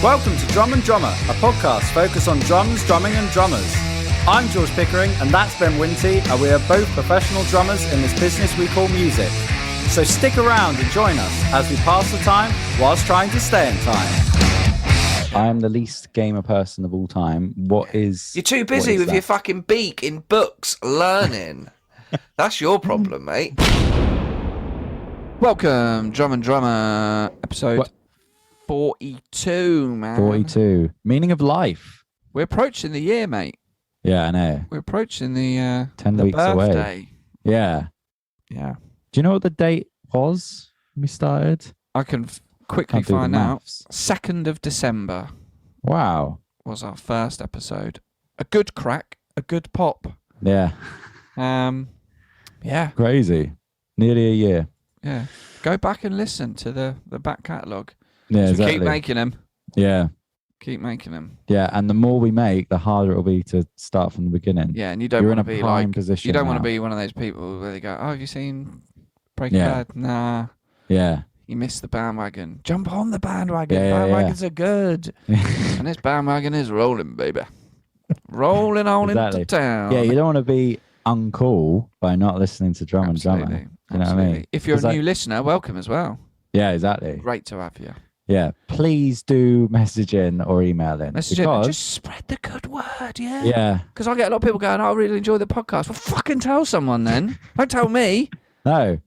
Welcome to Drum and Drummer, a podcast focused on drums, drumming and drummers. I'm George Pickering and that's Ben Winty, and we are both professional drummers in this business we call music. So stick around and join us as we pass the time whilst trying to stay in time. I am the least gamer person of all time. You're too busy with your fucking beak in books learning. That's your problem, mate. Welcome, Drum and Drummer, episode 42, man. 42. Meaning of life. We're approaching the year, mate. Yeah, I know. We're approaching the 10 the weeks birthday. away. Yeah. Yeah. Do you know what the date was when we started? I can quickly Can't do the find out. maths. 2nd of December Wow. was our first episode. A good crack, a good pop. Yeah. Yeah. Crazy. Nearly a year. Yeah. Go back and listen to the back catalogue. Yeah, So exactly. keep making them. Yeah. Keep making them. Yeah, and the more we make, the harder it'll be to start from the beginning. Yeah, and you don't You're in want a to be prime like position you don't want now. to be one of those people where they go, "Oh, have you seen Breaking Yeah. Bad?" Nah, Yeah. you missed the bandwagon. Jump on the bandwagon. Yeah, yeah, Bandwagons are good, and this bandwagon is rolling, baby, rolling on Exactly. into town. Yeah, you don't want to be uncool by not listening to Drum and Drummer. Absolutely. You know what I mean? If you're a 'Cause new listener, welcome as well. Yeah, exactly. Great to have you. Yeah, please do message in or email in. Message in and because, just spread the good word, yeah. yeah, Because I get a lot of people going, "I really enjoy the podcast." Well, fucking tell someone then. Don't tell me. no.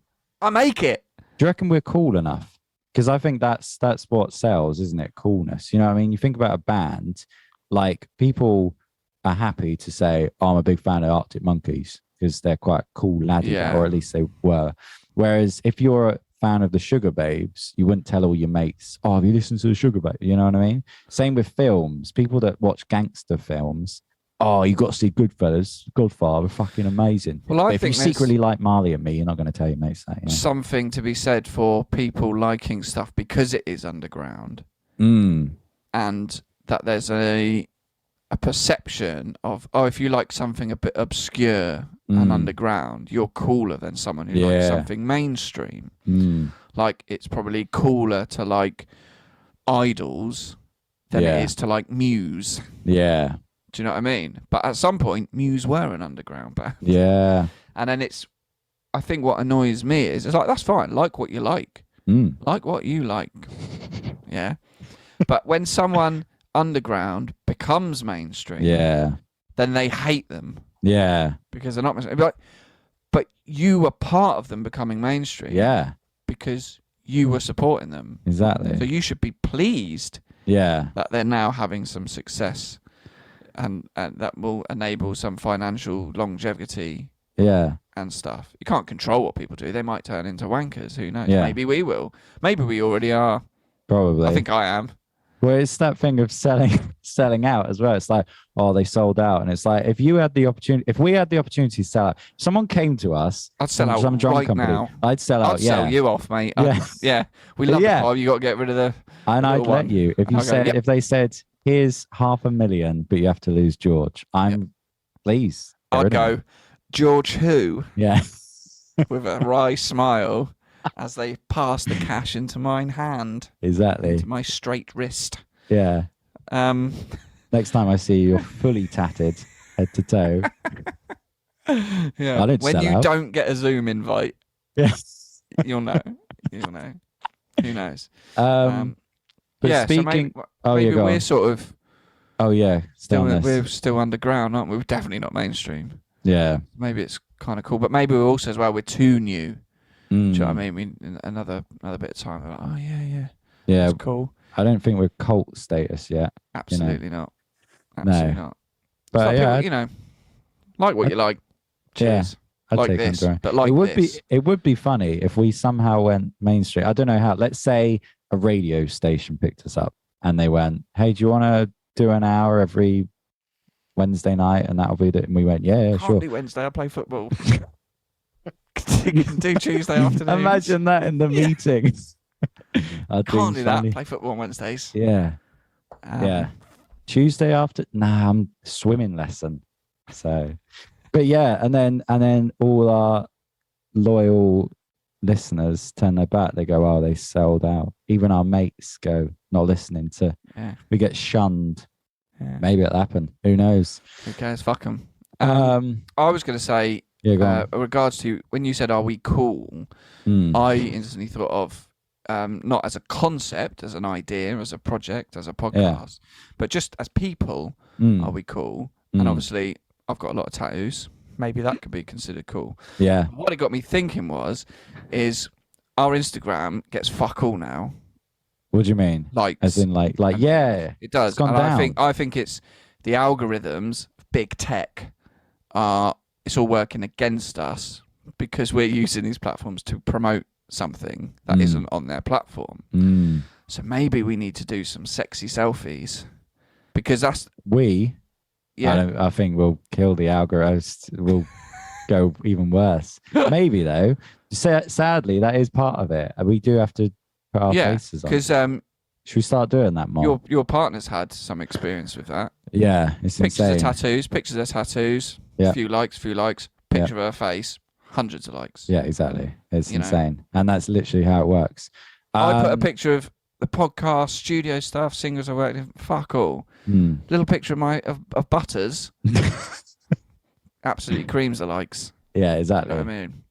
I make it. Do you reckon we're cool enough? Because I think that's what sells, isn't it? Coolness. You know what I mean? You think about a band, like people are happy to say, oh, I'm a big fan of Arctic Monkeys because they're quite cool laddie, Yeah. or at least they were. Whereas if you're a fan of the Sugar Babes, you wouldn't tell all your mates, oh, have you listened to the Sugar Babes? You know what I mean? Same with films. People that watch gangster films, oh, you got to see Goodfellas, Godfather, fucking amazing. Well, I But if think you there's secretly like Marley and me, you're not going to tell your mates that. You know? something to be said for people liking stuff because it is underground, Mm. and that there's a perception of, oh, if you like something a bit obscure and underground, you're cooler than someone who likes Yeah. something mainstream. Mm. Like, it's probably cooler to like Idols than Yeah. it is to like Muse. Yeah. Do you know what I mean? But at some point, Muse were an underground band. Yeah. And then I think what annoys me is, it's like, that's fine, like what you like. Mm. Like what you like. Yeah. But when someone underground becomes mainstream, Yeah. then they hate them Yeah. because they're not mainstream. But you were part of them becoming mainstream Yeah. because you were supporting them. Exactly. So you should be pleased Yeah. that they're now having some success and that will enable some financial longevity Yeah. and stuff. You can't control what people do. They might turn into wankers. Who knows? Yeah. Maybe we will. Maybe we already are. Probably. I think I am. Well, it's that thing of selling out as well. It's like, oh, they sold out. And it's like, if we had the opportunity to sell out, if someone came to us, I'd sell from out some drum right company, now. I'd sell out. I'd Yeah. sell you off, mate. Yeah. Yeah. We love Yeah. the car. You got to get rid of the. And I'd little let one. you. If you Okay, said, yep. if they said, here's $500,000, but you have to lose George, please. get I'd rid of him. go, George who? Yeah. With a wry smile as they pass the cash into mine hand, Exactly. into my straight wrist. Yeah. Um, Next time I see you, you're fully tatted head to toe. yeah. I didn't When sell you out. don't get a Zoom invite, Yes. you'll know. You'll know. Who knows? But yeah. speaking, So maybe, oh, maybe yeah, go we're on. sort of Oh yeah, still on we're this. still underground, aren't we? We're definitely not mainstream. Yeah. Maybe it's kind of cool, but maybe we're also as well. We're too new. Do you know what I Mm. mean? Another bit of time. We're like, oh yeah, Yeah, it's cool. I don't think we're cult status yet. Absolutely not. Absolutely not. But Some yeah, people, you know, like what you like. Cheers. I'd Like take this, Underground. but like it would this. it would be funny if we somehow went mainstream. I don't know how. Let's say a radio station picked us up and they went, "Hey, do you want to do an hour every Wednesday night?" And that'll be it. And we went, "Yeah, Can't sure." do Wednesday. I play football. You can do Tuesday afternoon. Imagine that in the meeting. Can't do that. Play football on Wednesdays. Yeah, yeah. Tuesday after, nah, I'm swimming lesson. So, but yeah, and then all our loyal listeners turn their back. They go, "Oh, they sold out." Even our mates go, not listening to We get shunned. Yeah. Maybe it'll happen. Who knows? Who cares? Fuck them. Go I was going to say, on. in regards to when you said, "Are we cool?" I instantly thought of not as a concept, as an idea, as a project, as a podcast, but just as people. Are we cool? And obviously, I've got a lot of tattoos. Maybe that could be considered cool. Yeah. What it got me thinking is our Instagram gets fuck all now. What do you mean? Like, as in like, yeah, it does. It's gone and down. I think it's the algorithms, big tech, it's all working against us because we're using these platforms to promote something that isn't on their platform. So maybe we need to do some sexy selfies because that's I think we'll kill the algorithms. We'll go even worse. Maybe though. Sadly, that is part of it. We do have to put our faces on. Because should we start doing that more? Your partner's had some experience with that. Yeah, it's insane. Pictures of tattoos. Yeah. Few likes. Picture of her face. Hundreds of likes. Yeah, exactly. It's insane, and that's literally how it works. I put a picture of the podcast, studio stuff, singers I worked with. Fuck all. Little picture of Butters. Absolutely creams the likes. Yeah, exactly. You know what I mean?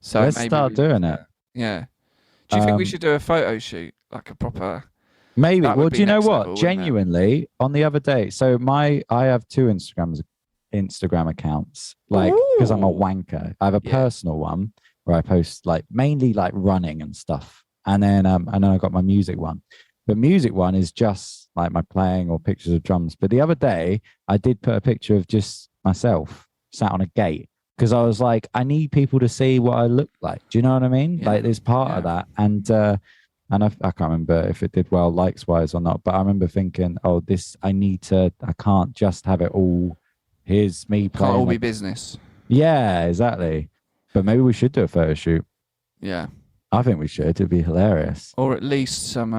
So let's maybe start doing it. Yeah. Do you think we should do a photo shoot, like a proper? Maybe. Well, do you know what? Level, Genuinely, on the other day, so I have two Instagram accounts, like because I'm a wanker. I have a personal one where I post like mainly like running and stuff, and then I got my music one. The music one is just like my playing or pictures of drums. But the other day, I did put a picture of just myself sat on a gate because I was like, I need people to see what I look like. Do you know what I mean? Yeah. Like there's part of that, and I can't remember if it did well likes wise or not. But I remember thinking, oh, I can't just have it all. Here's me playing. Can't all be business. Yeah, exactly. But maybe we should do a photo shoot. Yeah. I think we should. It'd be hilarious. Or at least some,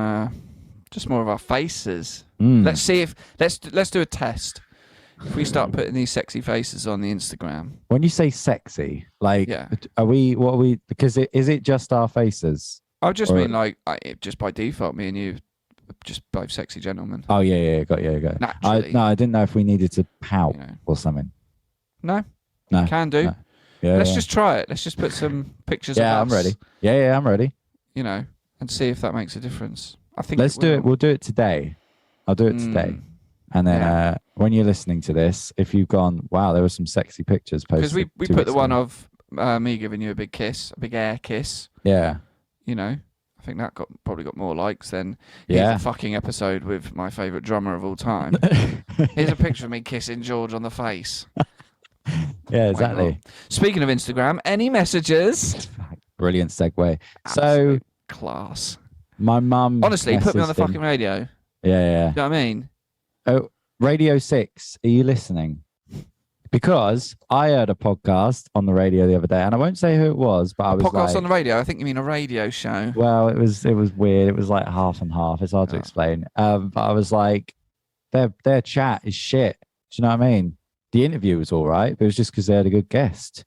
just more of our faces. Let's see if let's do a test. If we start putting these sexy faces on the Instagram. When you say sexy, like, are we? Because is it just our faces? I just mean like just by default, me and you, just both sexy gentlemen. Oh yeah, got you. Naturally. I didn't know if we needed to pout or something. No, can do. No. Yeah, let's just try it. Let's just put some pictures. of us, I'm ready. Yeah, I'm ready. You know, and see if that makes a difference. I think. Let's do it. We'll do it today. I'll do it today. And then when you're listening to this, if you've gone, wow, there were some sexy pictures posted. Because we put the one of me giving you a big kiss, a big air kiss. Yeah. You know, I think that probably got more likes than here's a fucking episode with my favourite drummer of all time. Here's a picture of me kissing George on the face. Yeah, exactly. Speaking of Instagram, any messages? Brilliant segue. Absolute class. My mum. Honestly, put me on the fucking radio. Yeah. You know what I mean? Oh, Radio 6, are you listening? Because I heard a podcast on the radio the other day, and I won't say who it was, but I was podcast on the radio? I think you mean a radio show. Well, it was weird. It was like half and half. It's hard to explain. But I was like, their chat is shit. Do you know what I mean? The interview was all right, but it was just because they had a good guest.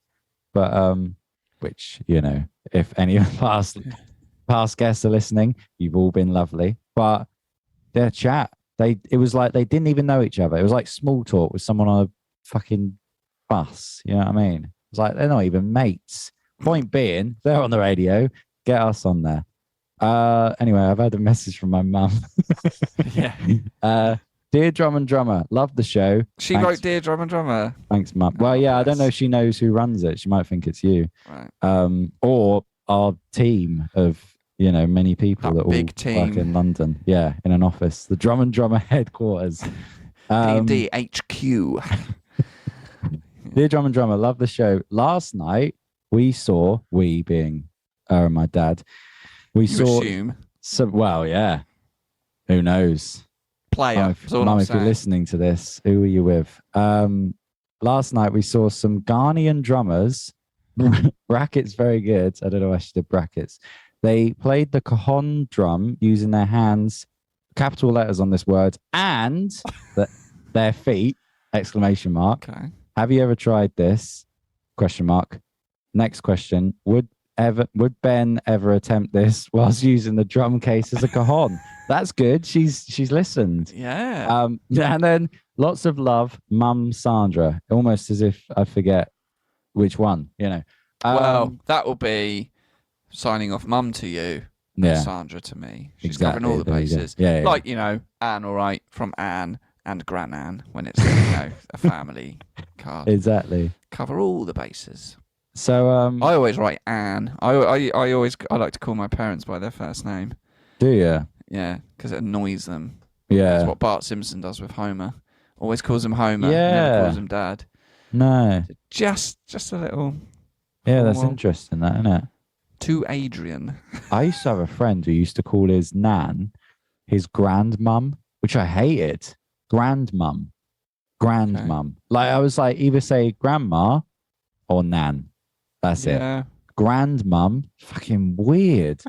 But which, you know, if any of past guests are listening, you've all been lovely. But their chat, it was like they didn't even know each other. It was like small talk with someone on a fucking bus. You know what I mean? It's like they're not even mates. Point being, they're on the radio. Get us on there. Anyway, I've had a message from my mum. Yeah. Dear Drum and Drummer, love the show. She wrote Dear Drum and Drummer. Thanks, Mum. Well, yeah, I don't know if she knows who runs it. She might think it's you. Right. Or our team of, you know, many people that all work in London. Yeah, in an office. The Drum and Drummer headquarters. D&D HQ. Dear Drum and Drummer, love the show. Last night, we being her and my dad, Assume. Well, yeah. Who knows? Player. Mum, if you're listening to this, who are you with? Last night we saw some Ghanaian drummers. Brackets very good. I don't know why she did brackets. They played the cajon drum using their hands, capital letters on this word, and their feet, exclamation mark. Okay. Have you ever tried this? Question mark. Next question. Would Ben ever attempt this whilst using the drum case as a cajon? That's good. She's listened. Yeah. And then lots of love, Mum Sandra. Almost as if I forget which one. Well, that will be signing off Mum to you. Yeah. Sandra to me. She's Exactly. covering all the There you go. bases. Yeah. Like, Anne, all right, from Anne and Gran Anne when it's, a family card. Exactly. Cover all the bases. So I always write Anne. I like to call my parents by their first name. do you? Yeah, because it annoys them. Yeah. That's what Bart Simpson does with Homer. Always calls him Homer. Yeah. Never calls him Dad. No. Just a little. Yeah, that's formal. interesting, that, isn't it? To Adrian. I used to have a friend who used to call his nan his grandmum, which I hated. Grandmum. Like I was like, either say grandma or nan. That's it. Grandmum. Fucking weird.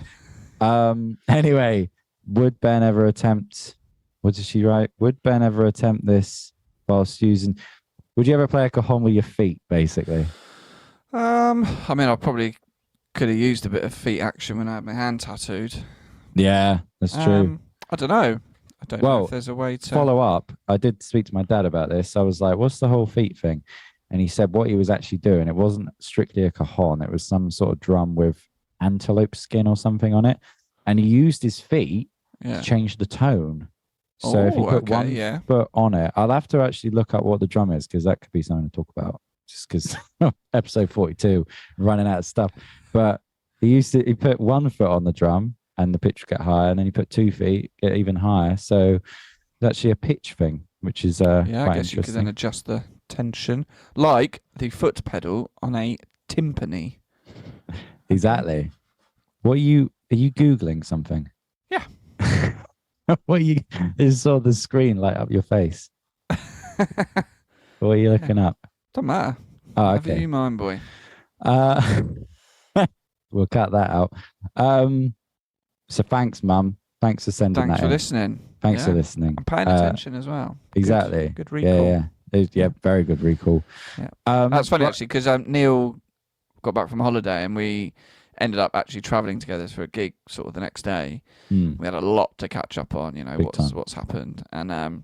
Anyway, would Ben ever attempt, what did she write? Would Ben ever attempt this whilst using, would you ever play a cajon with your feet, basically? I mean, I probably could have used a bit of feet action when I had my hand tattooed. Yeah, that's true. I don't know. I don't know if there's a way to follow up. I did speak to my dad about this. I was like, what's the whole feet thing? And he said what he was actually doing, it wasn't strictly a cajon. It was some sort of drum with antelope skin or something on it. And he used his feet to change the tone. So if you put one foot on it, I'll have to actually look up what the drum is, because that could be something to talk about. Just because episode 42, running out of stuff. But he put 1 foot on the drum and the pitch would get higher, and then he put 2 feet, get even higher. So it's actually a pitch thing, which is quite I guess you could then adjust the tension, like the foot pedal on a timpani. Exactly. Are you Googling something? Yeah. What are you? Is saw the screen light up your face? What are you looking up? Don't matter. Oh, Have okay. you mind, boy? We'll cut that out. So thanks, Mum. Thanks for sending that. Thanks for in. listening. Thanks for listening. I'm paying attention as well. Exactly. Good recall. Yeah, very good recall. Yeah. That's funny actually, because Neil got back from holiday and we ended up actually travelling together for a gig sort of the next day. We had a lot to catch up on, what's happened. And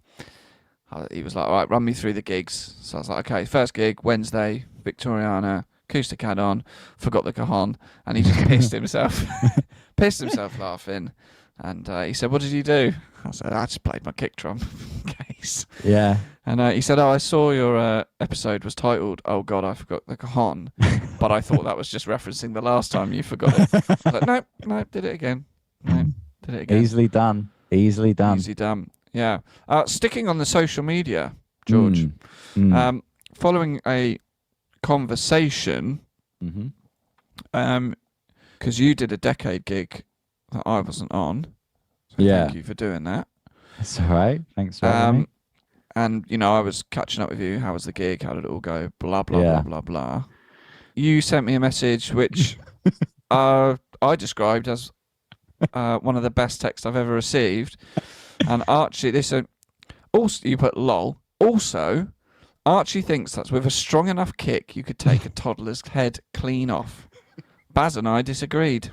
he was like, all right, run me through the gigs. So I was like, okay, first gig, Wednesday, Victoriana, acoustic had on, forgot the cajon, and he just pissed himself laughing. And he said, what did you do? I said, I just played my kick drum case. Yeah. And he said, I saw your episode was titled, Oh God, I Forgot the Cajon. But I thought that was just referencing the last time you forgot it. I was like, no, did it again. No, did it again. Easily done. Easy done. Yeah. Sticking on the social media, George, following a conversation, because you did a decade gig that I wasn't on. So thank you for doing that. That's all right. Thanks for having me. And, I was catching up with you. How was the gig? How did it all go? Blah, blah, blah, blah, blah. You sent me a message which I described as one of the best texts I've ever received. And Archie, also, you put lol. Also, Archie thinks that with a strong enough kick, you could take a toddler's head clean off. Baz and I disagreed.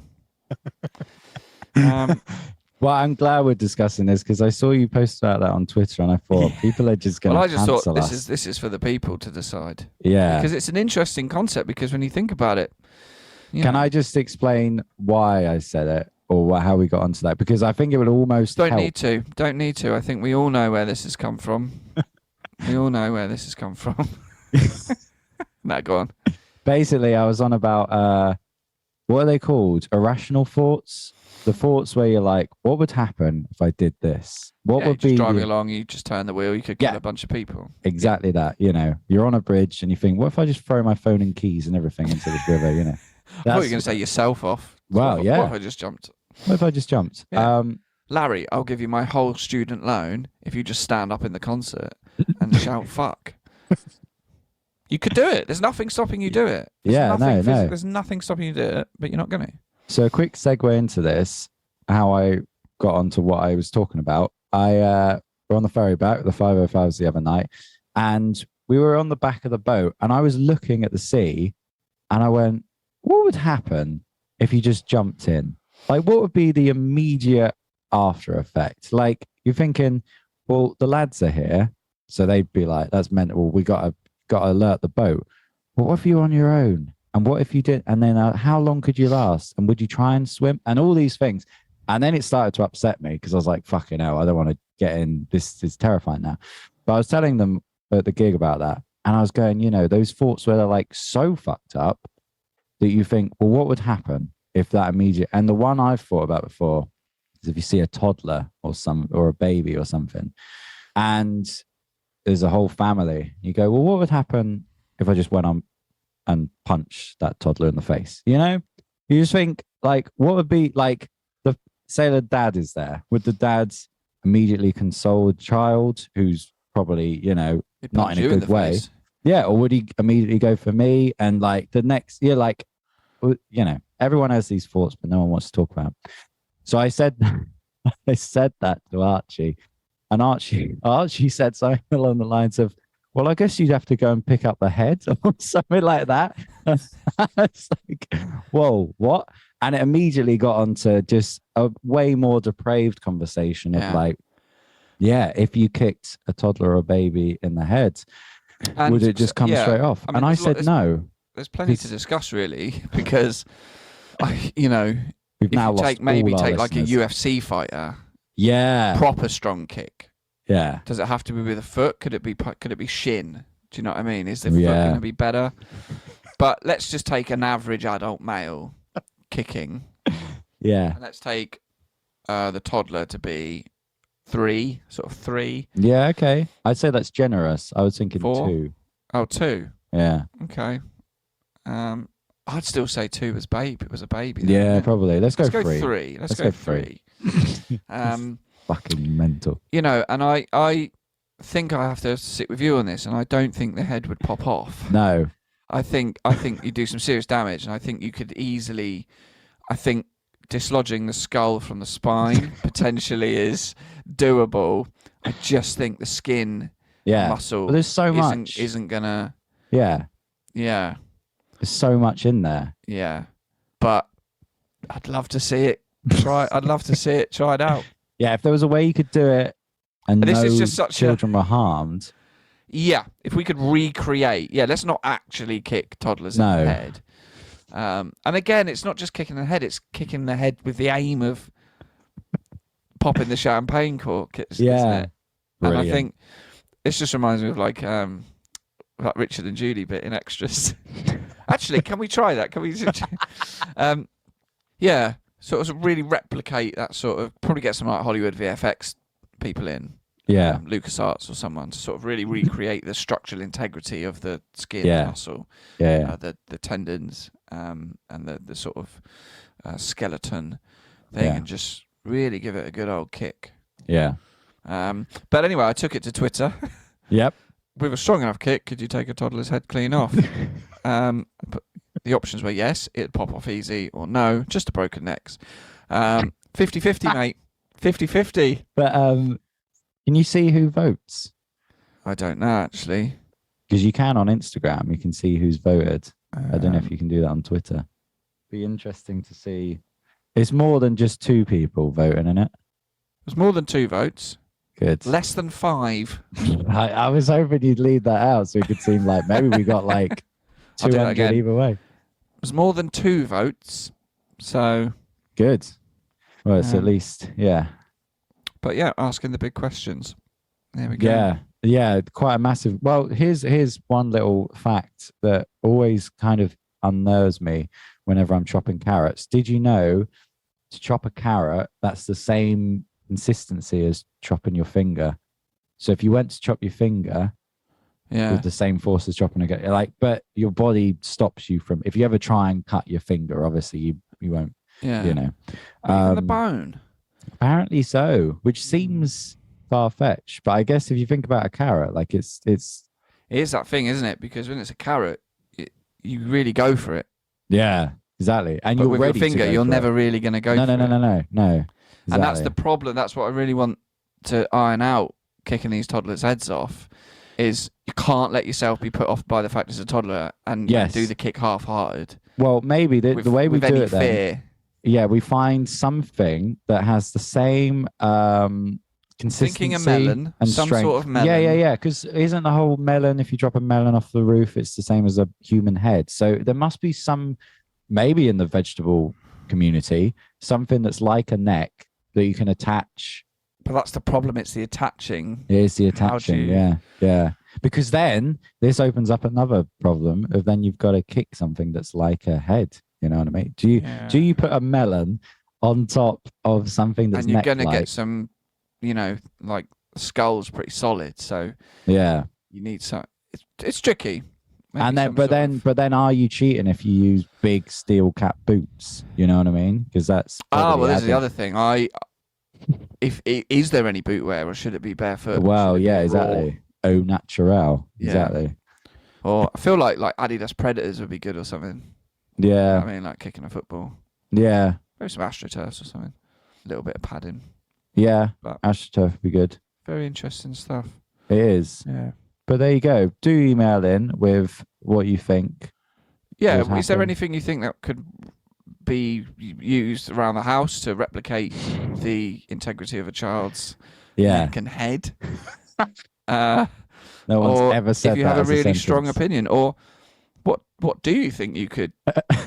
Well, I'm glad we're discussing this, because I saw you post about that on Twitter, and I thought people are just going to cancel us. Well, I just thought this is for the people to decide. Yeah. Because it's an interesting concept, because when you think about it... Can I just explain why I said it, or how we got onto that? Because I think it would almost Don't need to. I think we all know where this has come from. No, go on. Basically, I was on about, what are they called? Irrational thoughts? The thoughts where you're like, what would happen if I did this? What would be driving along, you just turn the wheel, you could kill a bunch of people. Exactly that. You're on a bridge and you think, what if I just throw my phone and keys and everything into this river? I thought you were going to say yourself off. Well, yeah. What if I just jumped? Yeah. Larry, I'll give you my whole student loan if you just stand up in the concert and shout fuck. You could do it. There's nothing stopping you do it. There's nothing stopping you do it, but you're not going to. So a quick segue into this, how I got onto what I was talking about. We're on the ferry back, the 505s the other night, and we were on the back of the boat, and I was looking at the sea, and I went, what would happen if you just jumped in? Like, what would be the immediate after effect? Like, you're thinking, well, the lads are here, so they'd be like, that's mental. We got to alert the boat. But what if you're on your own? And what if you did? And then how long could you last? And would you try and swim? And all these things. And then it started to upset me because I was like, fucking hell, I don't want to get in. This is terrifying now. But I was telling them at the gig about that. And I was going, those thoughts where they're like so fucked up that you think, well, what would happen if that immediate? And the one I've thought about before is if you see a toddler or a baby or something, and there's a whole family, you go, well, what would happen if I just went on and punched that toddler in the face? You just think, like, what would be like, say the dad is there. Would the dad immediately console the child who's probably, not in a good way? Face. Yeah. Or would he immediately go for me? And like the next, everyone has these thoughts, but no one wants to talk about them. So I said that to Archie, and Archie said something along the lines of, well, I guess you'd have to go and pick up the head or something like that. It's like, whoa, what? And it immediately got onto just a way more depraved conversation of like, yeah, if you kicked a toddler or a baby in the head, would it just come straight off? I mean, and I said no. There's plenty to discuss, really, because, we've now lost take like a UFC fighter, proper strong kick. Yeah. Does it have to be with a foot? Could it be shin? Do you know what I mean? Is the foot going to be better? But let's just take an average adult male kicking. Yeah. And let's take the toddler to be 3. Yeah, okay. I'd say that's generous. I was thinking 4. 2. Oh, 2. Yeah. Okay. I'd still say 2 was babe. It was a baby. Yeah, probably. Let's go 3. 3. Let's go 3. Fucking mental. And I think I have to sit with you on this, and I don't think the head would pop off. No. I think you do some serious damage, and I think you could easily, dislodging the skull from the spine potentially is doable. I just think the skin muscle there's so much isn't gonna. Yeah. Yeah. There's so much in there. Yeah. But I'd love to see it I'd love to see it tried out. Yeah, if there was a way you could do it and this no is just such children were harmed. Yeah, if we could recreate. Yeah, let's not actually kick toddlers in the head. And again, it's not just kicking the head, it's kicking the head with the aim of popping the champagne cork. Isn't it? And I think this just reminds me of like Richard and Judy bit in Extras. Actually, can we try that? Can we? Sort of really replicate that sort of. Probably get some like Hollywood VFX people in. Yeah, LucasArts or someone to sort of really recreate the structural integrity of the skin, muscle, the tendons, and the sort of skeleton thing, and just really give it a good old kick. Yeah. But anyway, I took it to Twitter. Yep. With a strong enough kick, could you take a toddler's head clean off? But the options were yes, it'd pop off easy, or no, just a broken necks. 50-50, mate. 50-50. But can you see who votes? I don't know, actually. Because you can on Instagram. You can see who's voted. I don't know if you can do that on Twitter. Be interesting to see. It's more than just 2 people voting in it. There's more than 2 votes. Good. Less than 5. I was hoping you'd leave that out so it could seem like maybe we got like 200 either way. There's more than 2 votes. So. Good. Well, it's at least, But yeah, asking the big questions. There we go. Yeah, quite a massive. Well, here's one little fact that always kind of unnerves me whenever I'm chopping carrots. Did you know to chop a carrot, that's the same consistency as chopping your finger? So if you went to chop your finger with the same force as chopping a carrot, but your body stops you from. If you ever try and cut your finger, obviously you won't. Yeah. Even the bone. Apparently so, which seems far-fetched, but I guess if you think about a carrot, like it is that thing, isn't it? Because when it's a carrot, you really go for it. Yeah, exactly. And you're with ready your finger, to go you're for never it. really going to go. No. Exactly. And that's the problem. That's what I really want to iron out. Kicking these toddlers' heads off is you can't let yourself be put off by the fact it's a toddler and do the kick half-hearted. Well, maybe the way we with do any it then. fear. Yeah, we find something that has the same consistency Thinking a melon, and some strength. sort of melon. Yeah. Because isn't the whole melon, if you drop a melon off the roof, it's the same as a human head. So there must be some, maybe in the vegetable community, something that's like a neck that you can attach. But that's the problem. It's the attaching. It is the How do attaching. you- Yeah. Because then this opens up another problem of then you've got to kick something that's like a head. You know what I mean? Do you put a melon on top of something that's and you're neck-like? going to get some, like skull's pretty solid. So Yeah. you need some. It's tricky. Maybe And then, some but sort then, of- are you cheating if you use big steel cap boots? You know what I mean? Because that's well, this is the added. other thing. Is there any boot wear, or should it be barefoot? Well, Should it be yeah, raw? exactly. Au natural. Yeah. Exactly. Or I feel like Adidas Predators would be good or something. Yeah. I mean, like kicking a football. Yeah. Maybe some AstroTurfs or something. A little bit of padding. Yeah. But- AstroTurf would be good. Very interesting stuff. It is. Yeah. But there you go. Do email in with what you think. Yeah. What Is there happened? anything you think that could be used around the house to replicate the integrity of a child's Yeah. neck and head? No one's or ever said if you that have a as really strong sentence. opinion, or what do you think you could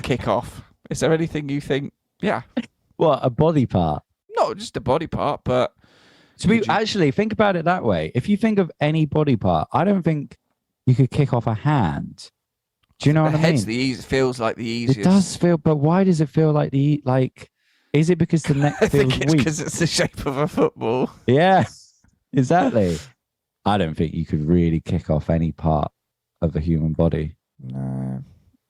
kick off? Is there anything you think? Yeah, What, a body part? not just a body part, but Actually, think about it that way. If you think of any body part, I don't think you could kick off a hand. Do you know the what I mean? head's the easy. Feels like the easiest. It does feel, but why does it feel like is it because the neck I feels think it's weak? because it's the shape of a football. Yeah, exactly. I don't think you could really kick off any part of the human body No,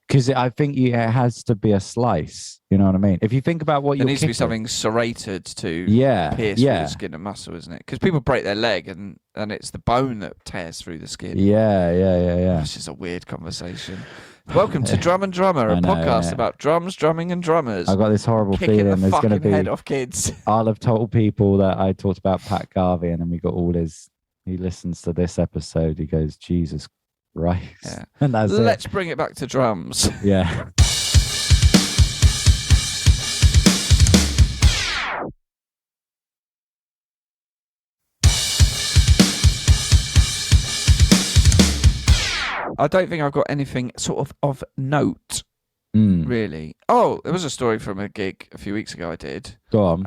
because I think it has to be a slice. You know what I mean? If you think about what there you're needs to be kicking, something serrated to yeah, pierce through yeah, the skin and muscle, isn't it? Because people break their leg and it's the bone that tears through the skin. yeah. This is a weird conversation. Welcome to Drum and Drummer, a I know, podcast yeah. about drums, drumming, and drummers. I got this horrible Kicking the feeling there's going to fucking head be. off kids. I'll have told people that I talked about Pat Garvey, and then we got all his. He listens to this episode. He goes, Jesus Christ, Yeah. and that's Let's bring it back to drums. it. Yeah. I don't think I've got anything sort of note, Mm. really. Oh, there was a story from a gig a few weeks ago I did. Go on.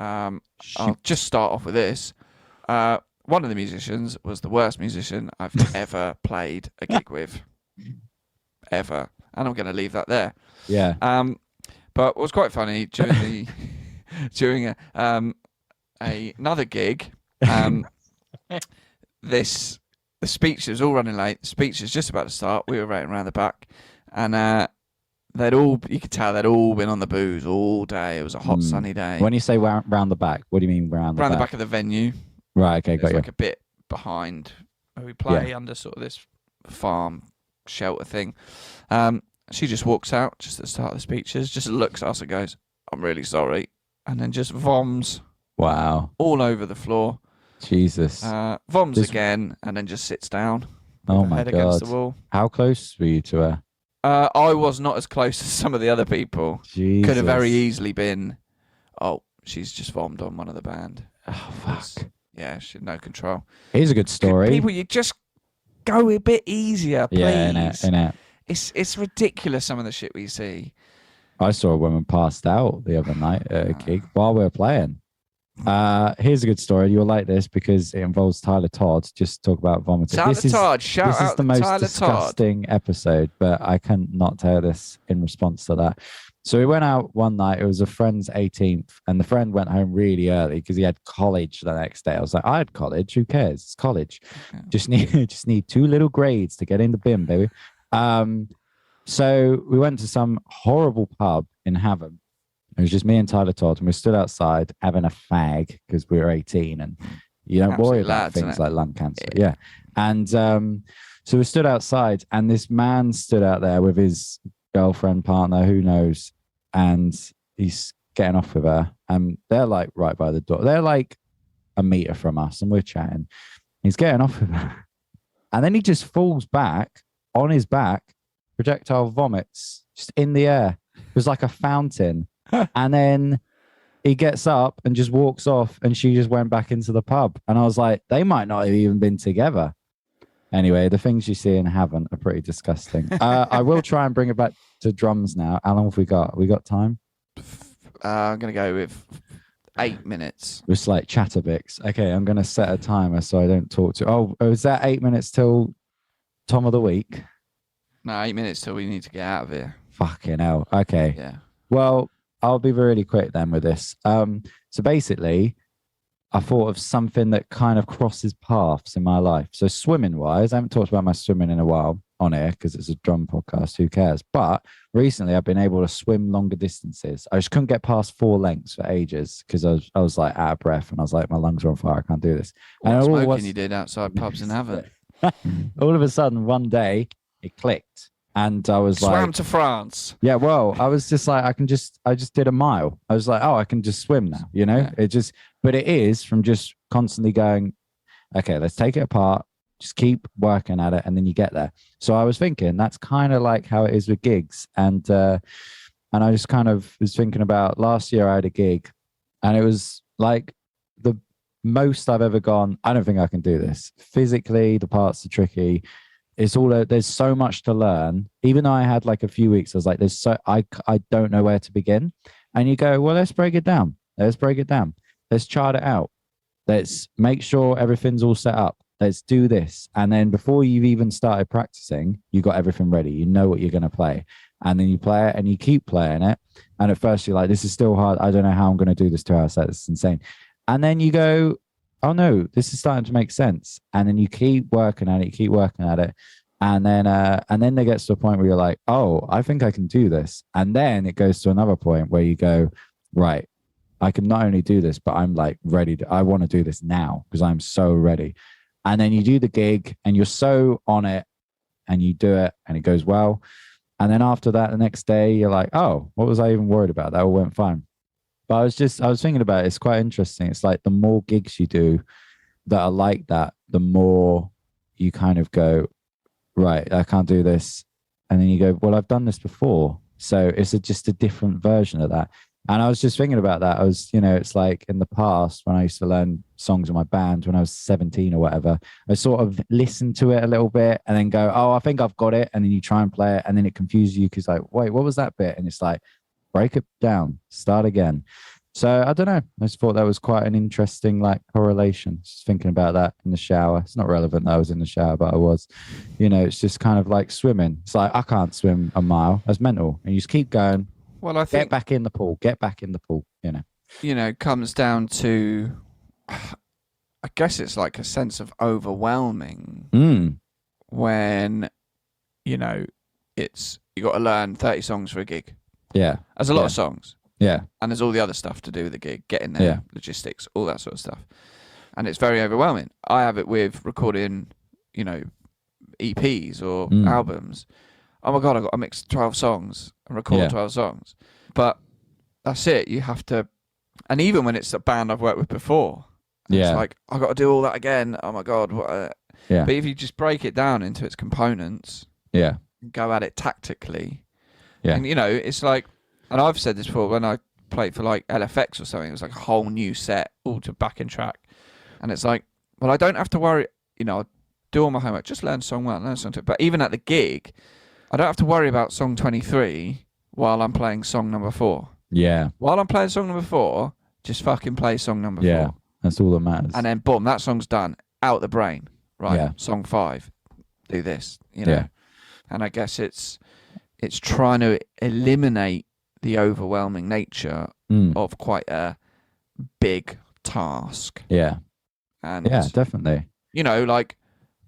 I'll just start off with this. One of the musicians was the worst musician I've ever played a gig with. Ever. And I'm going to leave that there. Yeah. But what was quite funny during another gig, the speech was all running late. The speech was just about to start. We were right around the back, and you could tell they'd all been on the booze all day. It was a hot sunny day. When you say round the back, what do you mean round the Around back? the back of the venue. Right. Okay. It's Got you. like a bit behind where we play under sort of this farm shelter thing. She just walks out just at the start of the speeches, just looks at us and goes, "I'm really sorry," and then just voms Wow. all over the floor. Jesus. Voms This- again, and then just sits down. Oh with her my head against God. the wall. How close were you to her? I was not as close as some of the other people. Jesus. Could have very easily been, oh, she's just vommed on one of the band. Oh Because, fuck. yeah, she had no control. Here's a good story. People, you just go a bit easier, please. Yeah, in it. It's ridiculous, some of the shit we see. I saw a woman passed out the other night at a gig while we were playing. Here's a good story. You'll like this because it involves Tyler Todd. Just talk about vomiting. Tyler This is Todd, shout this is out the to most Tyler Todd. disgusting episode, but I can not tell this in response to that. So we went out one night. It was a friend's 18th, and the friend went home really early because he had college the next day. I was like, I had college. Who cares? It's college. Yeah. Just need 2 little grades to get in the bin, baby. So we went to some horrible pub in Havant. It was just me and Tyler Todd, and we stood outside having a fag because we were 18, and you don't worry Absolute about lads, things innit? like lung cancer. Yeah. And so we stood outside, and this man stood out there with his girlfriend, partner, who knows, and he's getting off with her, and they're like right by the door. They're like a meter from us, and we're chatting. He's getting off with her, and then he just falls back on his back, projectile vomits just in the air. was like a fountain. And then he gets up and just walks off, and she just went back into the pub. And I was like, they might not have even been together. Anyway, the things you see and haven't are pretty disgusting. I will try and bring it back to drums now. How long have we got? We got time? I'm going to go with 8 minutes. It's like Chatterbix. Okay, I'm going to set a timer so I don't talk to... Oh, is that 8 minutes till Tom of the Week? No, 8 minutes till we need to get out of here. Fucking hell. Okay. Yeah. Well, I'll be really quick then with this. So basically, I thought of something that kind of crosses paths in my life. So swimming-wise, I haven't talked about my swimming in a while on air because it's a drum podcast. Who cares? But recently, I've been able to swim longer distances. I just couldn't get past 4 lengths for ages because I was like out of breath, and I was like, my lungs are on fire. I can't do this. What And smoking you did outside pubs in Havant? All of a sudden, one day, it clicked. And I was Swam like, to France. yeah, well, I was just like, I just did a mile. I was like, oh, I can just swim now, you know? Yeah. But it is from just constantly going, okay, let's take it apart, just keep working at it, and then you get there. So I was thinking that's kind of like how it is with gigs. And I just kind of was thinking about last year I had a gig, and it was like the most I've ever gone, I don't think I can do this. Physically, the parts are tricky. It's all there's so much to learn. Even though I had like a few weeks, I was like, I don't know where to begin. And you go, well, let's break it down. Let's chart it out. Let's make sure everything's all set up. Let's do this. And then before you've even started practicing, you got everything ready. You know what you're going to play. And then you play it and you keep playing it. And at first you're like, this is still hard. I don't know how I'm going to do this 2 hours set. This is insane. And then you go, oh no, this is starting to make sense. And then you keep working at it. And then it gets to a point where you're like, oh, I think I can do this. And then it goes to another point where you go, right, I can not only do this, but I'm like ready I want to do this now because I'm so ready. And then you do the gig and you're so on it and you do it and it goes well. And then after that, the next day you're like, oh, what was I even worried about? That all went fine. But I was thinking about it. It's quite interesting. It's like the more gigs you do that are like that, the more you kind of go, right, I can't do this. And then you go, well, I've done this before. So it's just a different version of that. And I was just thinking about that. It's like in the past when I used to learn songs in my band when I was 17 or whatever, I sort of listened to it a little bit and then go, oh, I think I've got it. And then you try and play it and then it confuses you because like, wait, what was that bit? And it's like, break it down, start again. So I don't know. I just thought that was quite an interesting like correlation. Just thinking about that in the shower. It's not relevant that I was in the shower, but I was. It's just kind of like swimming. It's like I can't swim a mile. That's mental. And you just keep going. Well, I think get back in the pool. Comes down to, I guess it's like a sense of overwhelming when, it's you got to learn 30 songs for a gig. Yeah. There's a lot of songs. Yeah. And there's all the other stuff to do with the gig, getting there, logistics, all that sort of stuff. And it's very overwhelming. I have it with recording, EPs or albums. Oh my God, I've got to mix 12 songs and record 12 songs. But that's it. You have to, and even when it's a band I've worked with before, it's like, I've got to do all that again. Oh my God. But if you just break it down into its components, go at it tactically. Yeah. And, it's like, and I've said this before, when I played for like LFX or something, it was like a whole new set, all to backing track. And it's like, well, I don't have to worry, I do all my homework, just learn song 1, learn song 2. But even at the gig, I don't have to worry about song 23 while I'm playing song number 4. Yeah. While I'm playing song number 4, just fucking play song number 4. Yeah, that's all that matters. And then boom, that song's done, out the brain. Right, song 5, do this, Yeah. And I guess it's trying to eliminate the overwhelming nature of quite a big task. Yeah. And yeah, definitely. Like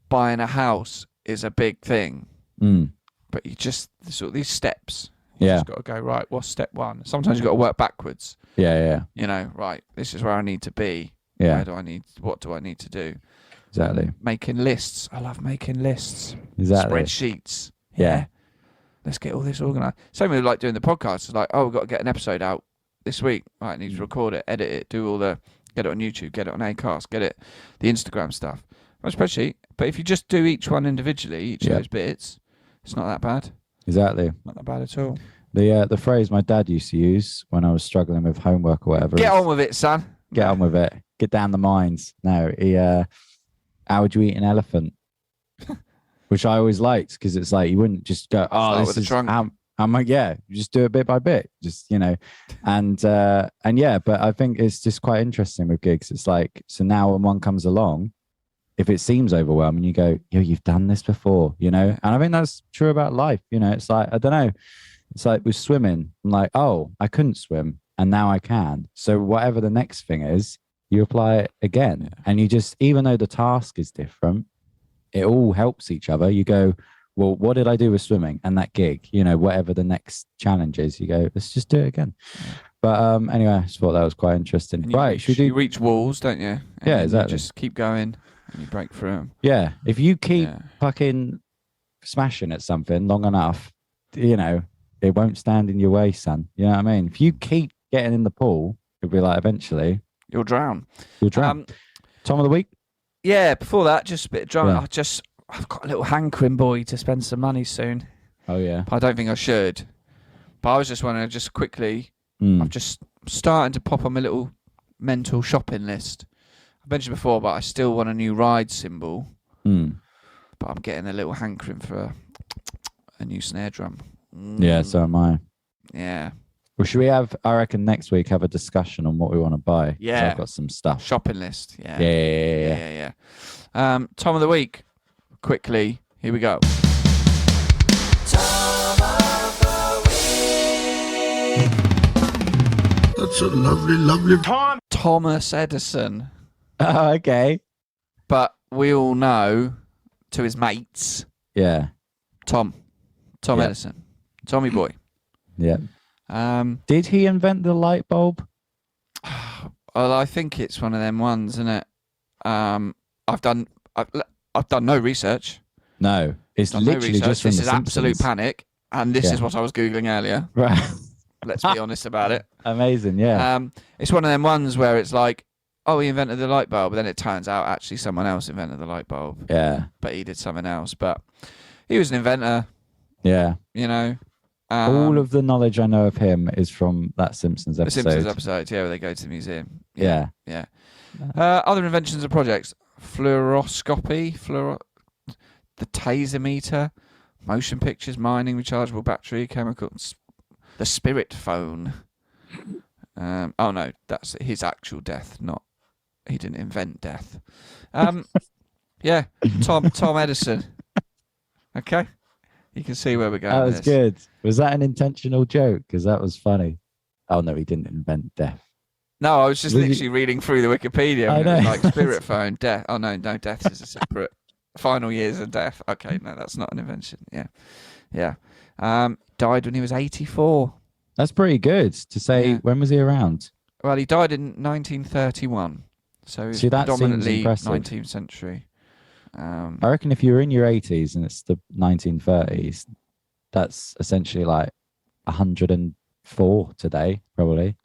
buying a house is a big thing. But you just sort of these steps. You just got to go, right, what's step 1? Sometimes you've got to work backwards. Yeah. Right, this is where I need to be. Yeah. What do I need to do? Exactly. Making lists. I love making lists. Exactly. Spreadsheets. Yeah. Let's get all this organised. Same with like doing the podcast. It's like, oh, we've got to get an episode out this week. Right, I need to record it, edit it, get it on YouTube, get it on Acast, get it, the Instagram stuff. A spreadsheet. But if you just do each one individually, each of those bits, it's not that bad. Exactly. Not that bad at all. The phrase my dad used to use when I was struggling with homework or whatever. Get is, on with it, son. Get on with it. Get down the mines. No, how would you eat an elephant? Which I always liked because it's like you wouldn't just go, Start this with the is trunk. I'm like, yeah, you just do it bit by bit, just and yeah, but I think it's just quite interesting with gigs. It's like, so now when one comes along, if it seems overwhelming, you go, yo, you've done this before, and I think that's true about life. It's like, I don't know, it's like with swimming. I'm like, oh, I couldn't swim and now I can. So whatever the next thing is, you apply it again, and you just, even though the task is different, it all helps each other. You go, well, what did I do with swimming and that gig? Whatever the next challenge is, you go, let's just do it again. But anyway, I just thought that was quite interesting. Right, you reach walls, don't you? Yeah, exactly. You just keep going and you break through them. Yeah, if you keep fucking smashing at something long enough, it won't stand in your way, son. You know what I mean? If you keep getting in the pool, it'll be like eventually you'll drown. Tom of the week? Yeah, before that, just a bit of drama. Yeah. I've got a little hankering, boy, to spend some money soon. Oh, yeah. I don't think I should. But I was just wondering, just quickly, I'm just starting to pop on my little mental shopping list. I mentioned before, but I still want a new ride cymbal. But I'm getting a little hankering for a new snare drum. Yeah, so am I. Yeah. Well, should we I reckon next week, have a discussion on what we want to buy? Yeah. I've got some stuff. Shopping list. Yeah. Yeah. Tom of the week. Quickly, here we go. Tom of the week. That's a lovely Tom. Thomas Edison. Oh, okay. But we all know, to his mates, Yeah. Tom Edison. Tommy boy. Yeah. Did he invent the light bulb? Well, I think it's one of them ones, isn't it? I've done no research. No, it's literally just from this The is absolute Simpsons. panic, and this is what I was googling earlier. Right. Let's be honest about it. Amazing, yeah. It's one of them ones where it's like, oh, he invented the light bulb, but then it turns out actually someone else invented the light bulb. Yeah. But he did something else. But he was an inventor. Yeah. All All of the knowledge I know of him is from that Simpsons episode. The Simpsons episode, where they go to the museum. Yeah. Other inventions and projects: fluoroscopy, the taser meter, motion pictures, mining, rechargeable battery, chemicals, the spirit phone. Oh no, that's his actual death. He didn't invent death. Yeah, Tom Edison. Okay. You can see where we're going. That was with this. good. Was that an intentional joke? Because that was funny. Oh no, he didn't invent death. No, I was just literally reading through the Wikipedia. I And it know. was like spirit phone, death. Oh no, death is a separate. Final years of death. Okay, no, that's not an invention. Yeah. Died when he was 84. That's pretty good to say. Yeah. When was he around? Well, he died in 1931. So See, that seems predominantly impressive. 19th century. I reckon if you're in your 80s and it's the 1930s, that's essentially like 104 today, probably.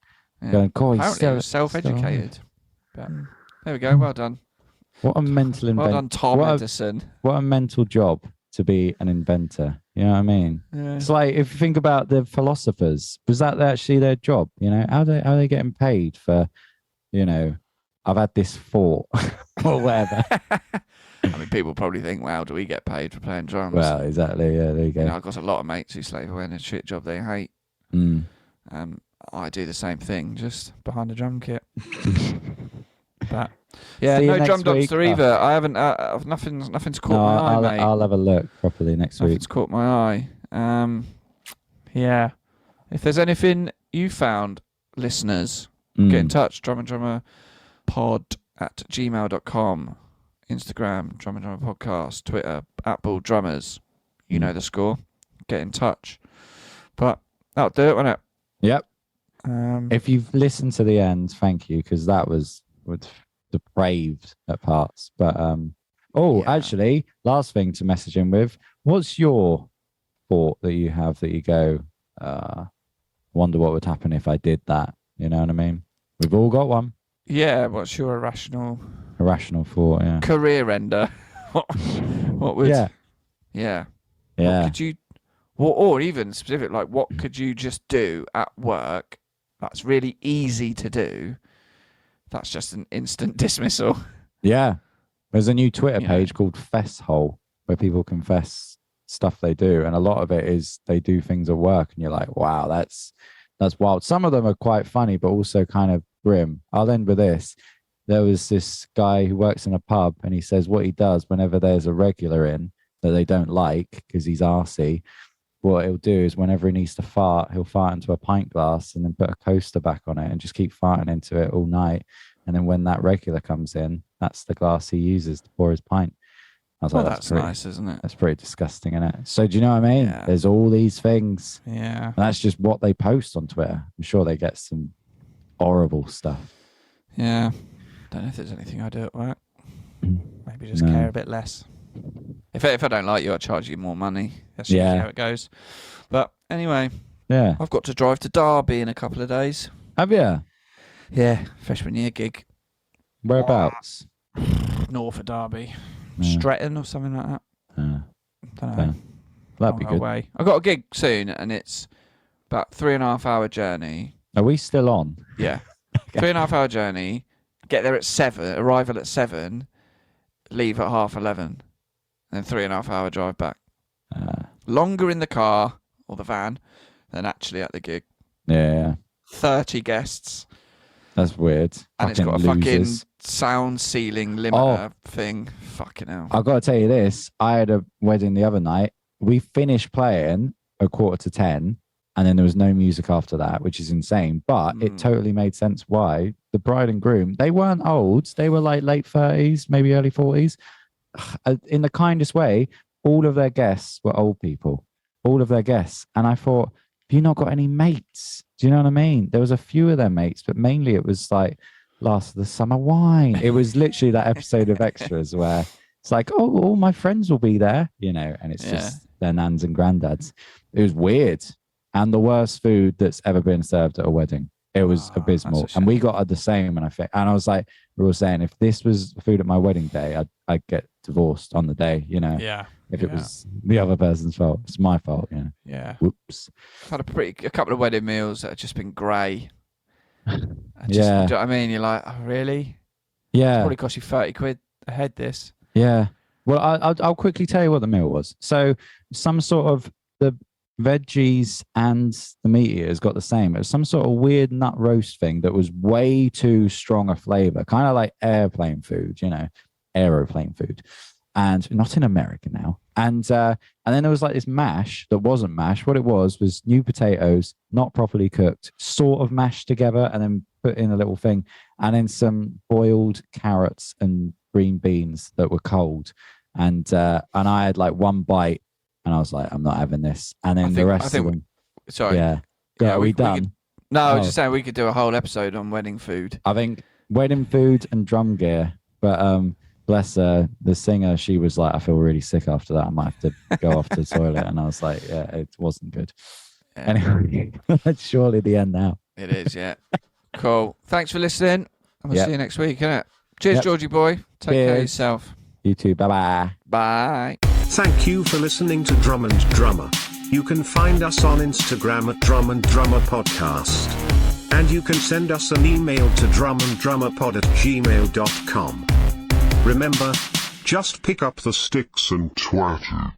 Yeah. Going, "God, he's Apparently, still- he was self-educated. still But there we go. Well done. What a mental Well done, inventor. Tom Edison. What a mental job to be an inventor. You know what I mean? Yeah. It's like, if you think about the philosophers, was that actually their job? How are they getting paid for, I've had this thought or whatever. I mean, people probably think, "Wow, do we get paid for playing drums?" Well, exactly. Yeah, there you go. I've got a lot of mates who slave away in a shit job they hate. Mm. I do the same thing, just behind the drum kit. But yeah, See you no next drum week. dumpster either. I haven't. Nothing's caught No, my eye, I'll, mate. I'll have a look properly next week. Nothing's caught my eye. Yeah. If there's anything you found, listeners, get in touch. drummerdrummerpod@gmail.com. Instagram, Drum and Drummer Podcast. Twitter, @BallDrummers. You know the score. Get in touch. But that'll do it, won't it? Yep. If If you've listened to the end, thank you, because that was depraved at parts. But actually, last thing to message in with: what's your thought that you have that you go, wonder what would happen if I did that? You know what I mean? We've all got one. Yeah, what's your irrational thought? Yeah. career ender? What would? Yeah. Yeah. Yeah. or even specific, like what could you just do at work that's really easy to do? That's just an instant dismissal. Yeah. There's a new Twitter page called Fesshole where people confess stuff they do. And a lot of it is they do things at work and you're like, wow, that's wild. Some of them are quite funny, but also kind of grim. I'll end with this. There was this guy who works in a pub and he says what he does whenever there's a regular in that they don't like because he's arsey, what he'll do is whenever he needs to fart, he'll fart into a pint glass and then put a coaster back on it and just keep farting into it all night. And then when that regular comes in, that's the glass he uses to pour his pint. I was like, that's nice, isn't it? That's pretty disgusting, isn't it? So do you know what I mean? Yeah. There's all these things. Yeah. And that's just what they post on Twitter. I'm sure they get some horrible stuff. Yeah. Don't know if there's anything I do at work. Maybe just care a bit less. If I don't like you, I'll charge you more money. That's usually how it goes. But anyway, I've got to drive to Derby in a couple of days. Have you? Yeah, freshman year gig. Whereabouts? North of Derby. Stretton or something like that. Don't know. That'd be good. Away. I've got a gig soon and it's about 3.5 hour journey. Are we still on? Yeah. 3.5 hour journey. Get there at 7, arrival at 7, leave at 11:30. Then 3.5 hour drive back. Longer in the car or the van than actually at the gig. Yeah. 30 guests. That's weird. And it's got a fucking sound ceiling limiter thing. Fucking hell. I've got to tell you this. I had a wedding the other night. We finished playing at 9:45, and then there was no music after that, which is insane. But it totally made sense why. The bride and groom, they weren't old. They were like late 30s, maybe early 40s. In the kindest way, all of their guests were old people. All of their guests. And I thought, have you not got any mates? Do you know what I mean? There was a few of their mates, but mainly it was like Last of the Summer Wine. It was literally that episode of Extras where it's like, oh, all my friends will be there, you know, and it's just their nans and granddads. It was weird. And the worst food that's ever been served at a wedding. It was abysmal. And we got the same. And I was like, we were saying, if this was food at my wedding day, I'd get divorced on the day, you know. Yeah. If it was the other person's fault. It's my fault, you know. Yeah. Whoops. I've had a couple of wedding meals that have just been grey. Do you know what I mean? You're like, oh, really? Yeah. It's probably cost you 30 quid a head, this. Yeah. Well, I'll quickly tell you what the meal was. So some sort of the veggies and the meat eaters got the same. It was some sort of weird nut roast thing that was way too strong a flavor, kind of like airplane food, you know, aeroplane food. And not in America now. And then there was like this mash that wasn't mash. What it was new potatoes, not properly cooked, sort of mashed together and then put in a little thing. And then some boiled carrots and green beans that were cold. And I had like one bite and I was like, I'm not having this. And then the rest of them. Sorry. Yeah. Are we done? I was just saying we could do a whole episode on wedding food. I think wedding food and drum gear. But bless her, the singer, she was like, I feel really sick after that. I might have to go off to the toilet. And I was like, yeah, it wasn't good. Yeah. Anyway, that's surely the end now. It is, yeah. Cool. Thanks for listening. And we'll see you next week, innit? Cheers, Georgie boy. Take care of yourself. You too. Bye-bye. Bye. Thank you for listening to Drum and Drummer. You can find us on Instagram at Drum and Drummer Podcast. And you can send us an email to drumanddrummerpod@gmail.com. Remember, just pick up the sticks and twat it.